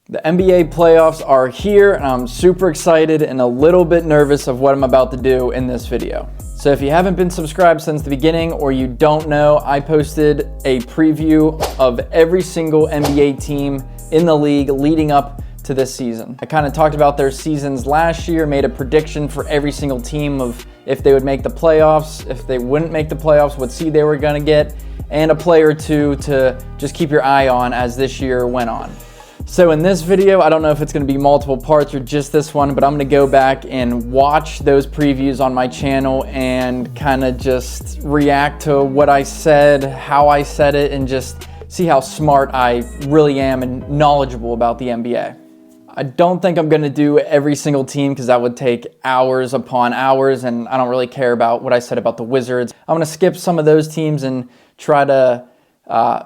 The NBA playoffs are here, and I'm super excited and a little bit nervous of what I'm about to do in this video. So if you haven't been subscribed since the beginning, or you don't know, I posted a preview of every single NBA team in the league leading up to this season. I kind of talked about their seasons last year, made a prediction for every single team of if they would make the playoffs, if they wouldn't make the playoffs, what seed they were gonna get, and a player or two to just keep your eye on as this year went on. So in this video, I don't know if it's gonna be multiple parts or just this one, but I'm gonna go back and watch those previews on my channel and kind of just react to what I said, how I said it, and just see how smart I really am and knowledgeable about the NBA. I don't think I'm gonna do every single team because that would take hours upon hours, and I don't really care about what I said about the Wizards. I'm gonna skip some of those teams and try to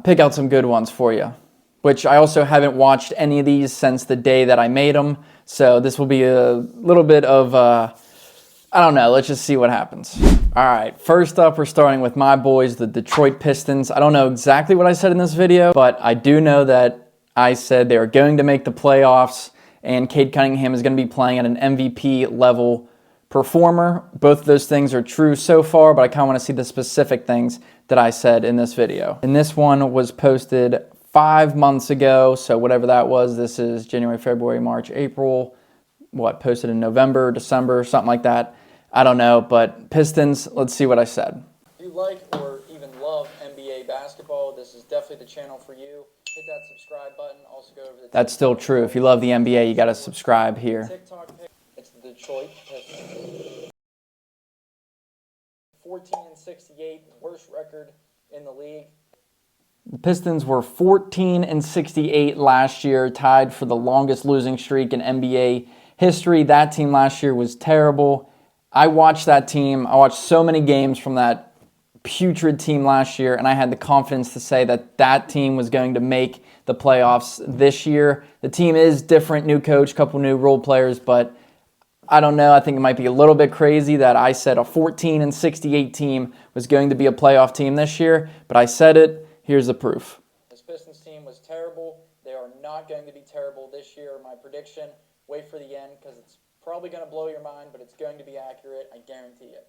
pick out some good ones for you, which I also haven't watched any of these since the day that I made them. So this will be a little bit of, I don't know, let's just see what happens. All right, first up, we're starting with my boys, the Detroit Pistons. I don't know exactly what I said in this video, but I do know that I said they are going to make the playoffs, and Cade Cunningham is going to be playing at an MVP level performer. Both of those things are true so far, but I kind of want to see the specific things that I said in this video. And this one was posted 5 months ago, so whatever that was, this is January, February, March, April, posted in November, December, something like that. I don't know, but Pistons, let's see what I said. If you like or even love NBA basketball, this is definitely the channel for you. Hit that subscribe button. Also go over to the That's still true. If you love the NBA, you got to subscribe here. TikTok pick. It's the Detroit Pistons. 14-68, worst record in the league. The Pistons were 14-68 last year, tied for the longest losing streak in NBA history. That team last year was terrible. I watched that team. I watched so many games from that putrid team last year, and I had the confidence to say that that team was going to make the playoffs this year. The team is different, new coach, couple new role players, but I don't know. I think it might be a little bit crazy that I said a 14-68 team was going to be a playoff team this year, but I said it. Here's the proof. This Pistons team was terrible. They are not going to be terrible this year. My prediction, wait for the end because it's probably going to blow your mind, but it's going to be accurate. I guarantee it.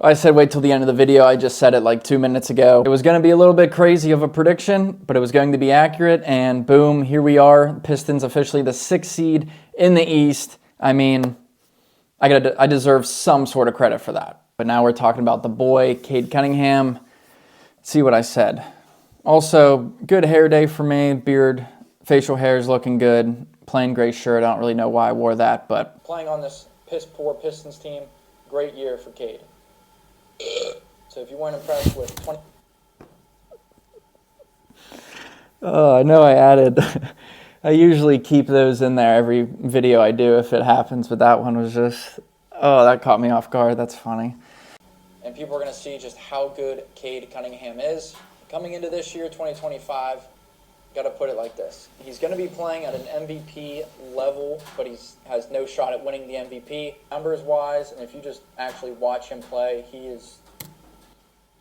I said wait till the end of the video. I just said it like 2 minutes ago. It was going to be a little bit crazy of a prediction, but it was going to be accurate, and boom, here we are. Pistons officially the 6th seed in the East. I mean, I deserve some sort of credit for that. But now we're talking about the boy, Cade Cunningham. Let's see what I said. Also, good hair day for me. Beard, facial hair is looking good. Plain gray shirt. I don't really know why I wore that, but playing on this piss-poor Pistons team, great year for Cade. So if you weren't impressed with 20... Oh, I know I added... I usually keep those in there every video I do if it happens, but that one was just... Oh, that caught me off guard. That's funny. And people are going to see just how good Cade Cunningham is. Coming into this year, 2025, got to put it like this. He's going to be playing at an MVP level, but he has no shot at winning the MVP. Numbers-wise, and if you just actually watch him play, he is...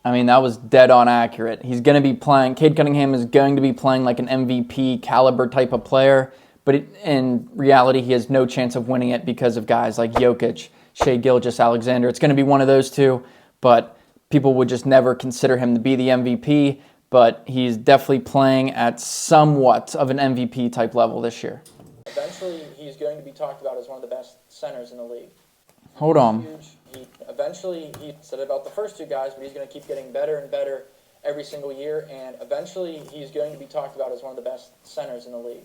I mean, that was dead on accurate. He's going to be playing... Cade Cunningham is going to be playing like an MVP caliber type of player, but in reality, he has no chance of winning it because of guys like Jokic, Shai Gilgeous-Alexander. It's going to be one of those two, but people would just never consider him to be the MVP, but he's definitely playing at somewhat of an MVP type level this year. Eventually, he's going to be talked about as one of the best centers in the league. Hold on. Eventually, he said about the first two guys, but he's going to keep getting better and better every single year, and eventually he's going to be talked about as one of the best centers in the league.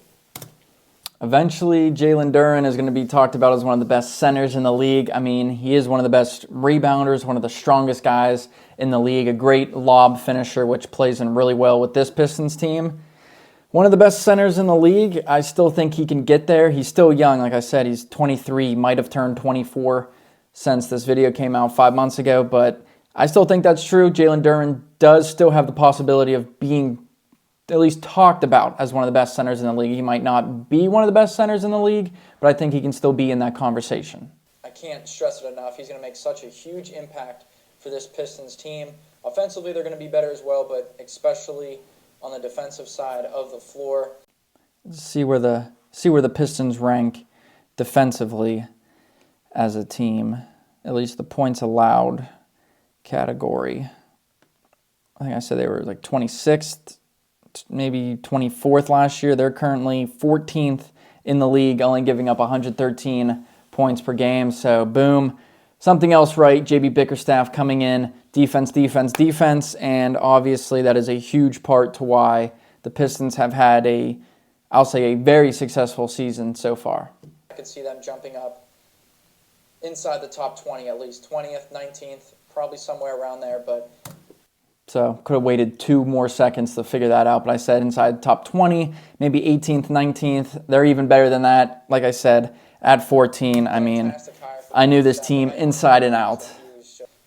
Eventually, Jalen Duren is going to be talked about as one of the best centers in the league. I mean, he is one of the best rebounders, one of the strongest guys in the league, a great lob finisher, which plays in really well with this Pistons team. One of the best centers in the league. I still think he can get there. He's still young. Like I said, he's 23, might have turned 24 since this video came out 5 months ago, but I still think that's true. Jalen Duren does still have the possibility of being at least talked about as one of the best centers in the league. He might not be one of the best centers in the league, but I think he can still be in that conversation. I can't stress it enough. He's going to make such a huge impact for this Pistons team. Offensively, they're going to be better as well, but especially on the defensive side of the floor. see where the Pistons rank defensively as a team, at least the points allowed category. I think I said they were like 26th, maybe 24th last year. They're currently 14th in the league, only giving up 113 points per game. So boom, something else right. JB Bickerstaff coming in, defense, defense, defense, and obviously that is a huge part to why the Pistons have had I'll say a very successful season so far. I could see them jumping up inside the top 20 at least, 20th, 19th, probably somewhere around there, but so could have waited 2 more seconds to figure that out, but I said inside the top 20, maybe 18th, 19th. They're even better than that. Like I said, at 14, I mean, I knew this team inside and out.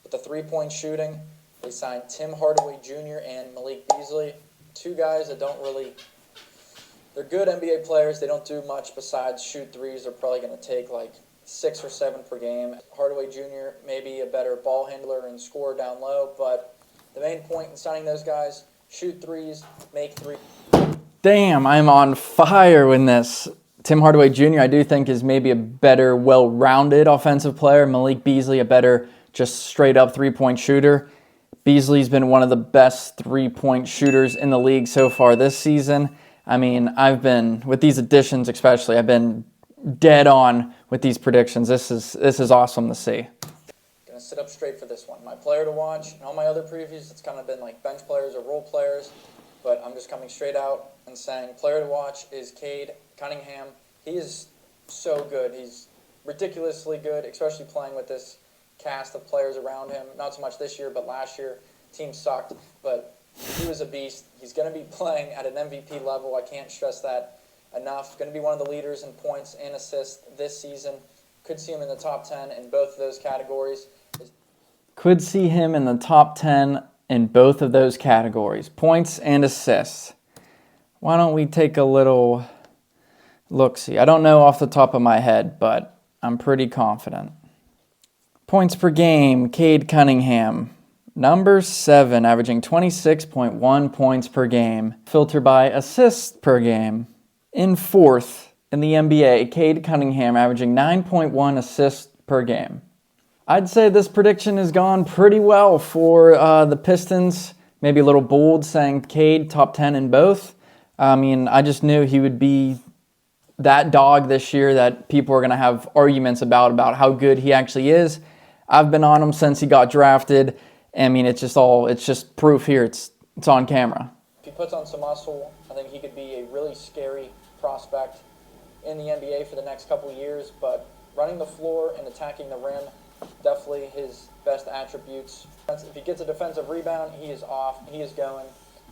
With the three-point shooting, they signed Tim Hardaway Jr. and Malik Beasley, 2 guys that don't really, they're good NBA players. They don't do much besides shoot threes. They're probably going to take like 6 or 7 per game. Hardaway Jr. maybe a better ball handler and scorer down low, but the main point in signing those guys, shoot threes, make three. Damn, I'm on fire with this. Tim Hardaway Jr. I do think is maybe a better, well-rounded offensive player. Malik Beasley, a better, just straight-up three-point shooter. Beasley's been one of the best three-point shooters in the league so far this season. I mean, with these additions especially, I've been dead on with these predictions. This is awesome to see. Gonna sit up straight for this one. My player to watch, and all my other previews, it's kind of been like bench players or role players, but I'm just coming straight out and saying player to watch is Cade Cunningham. He is so good. He's ridiculously good, especially playing with this cast of players around him. Not so much this year, but last year, team sucked, but he was a beast. He's going to be playing at an MVP level. I can't stress that enough. Going to be one of the leaders in points and assists this season. Could see him in the top 10 in both of those categories. Could see him in the top 10 in both of those categories, points and assists. Why don't we take a little look-see? I don't know off the top of my head, but I'm pretty confident. Points per game, Cade Cunningham. Number 7, averaging 26.1 points per game. Filter by assists per game. In 4th in the NBA, Cade Cunningham averaging 9.1 assists per game. I'd say this prediction has gone pretty well for the Pistons. Maybe a little bold saying Cade top 10 in both. I mean, I just knew he would be that dog this year that people are going to have arguments about how good he actually is. I've been on him since he got drafted. I mean, it's just proof here. It's on camera. If he puts on some muscle, I think he could be a really scary prospect in the NBA for the next couple of years. But running the floor and attacking the rim, definitely his best attributes. If he gets a defensive rebound, he is off. He is going.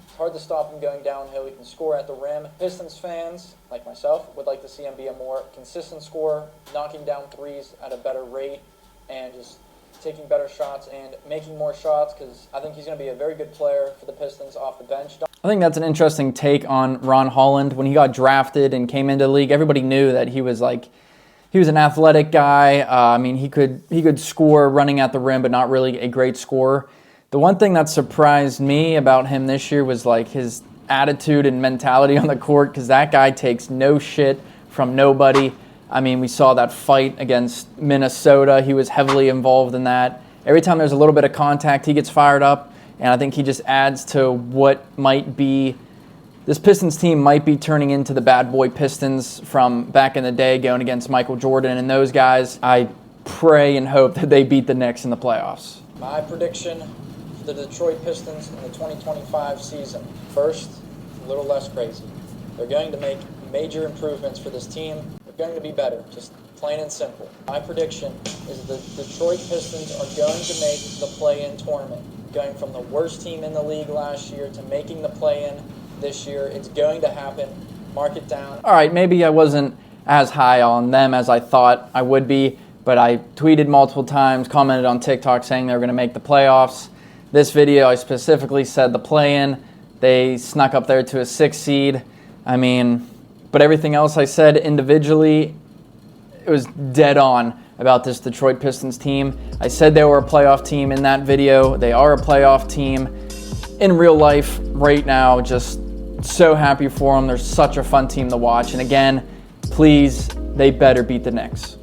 It's hard to stop him going downhill. He can score at the rim. Pistons fans, like myself, would like to see him be a more consistent scorer, knocking down threes at a better rate, and just taking better shots and making more shots, because I think he's going to be a very good player for the Pistons off the bench. I think that's an interesting take on Ron Holland. When he got drafted and came into the league, everybody knew that he was an athletic guy. I mean, he could score running at the rim, but not really a great scorer. The one thing that surprised me about him this year was like his attitude and mentality on the court, because that guy takes no shit from nobody. I mean, we saw that fight against Minnesota. He was heavily involved in that. Every time there's a little bit of contact, he gets fired up, and I think he just adds to what might be this Pistons team might be turning into the bad boy Pistons from back in the day, going against Michael Jordan and those guys. I pray and hope that they beat the Knicks in the playoffs. My prediction for the Detroit Pistons in the 2025 season. First, a little less crazy. They're going to make major improvements for this team. They're going to be better, just plain and simple. My prediction is the Detroit Pistons are going to make the play-in tournament. Going from the worst team in the league last year to making the play-in this year. It's going to happen. Mark it down. All right, maybe I wasn't as high on them as I thought I would be, but I tweeted multiple times, commented on TikTok saying they were going to make the playoffs. This video, I specifically said the play-in. They snuck up there to a 6 seed. I mean, but everything else I said individually, it was dead on about this Detroit Pistons team. I said they were a playoff team in that video. They are a playoff team. In real life, right now, just so happy for them. They're such a fun team to watch. And again, please, they better beat the Knicks.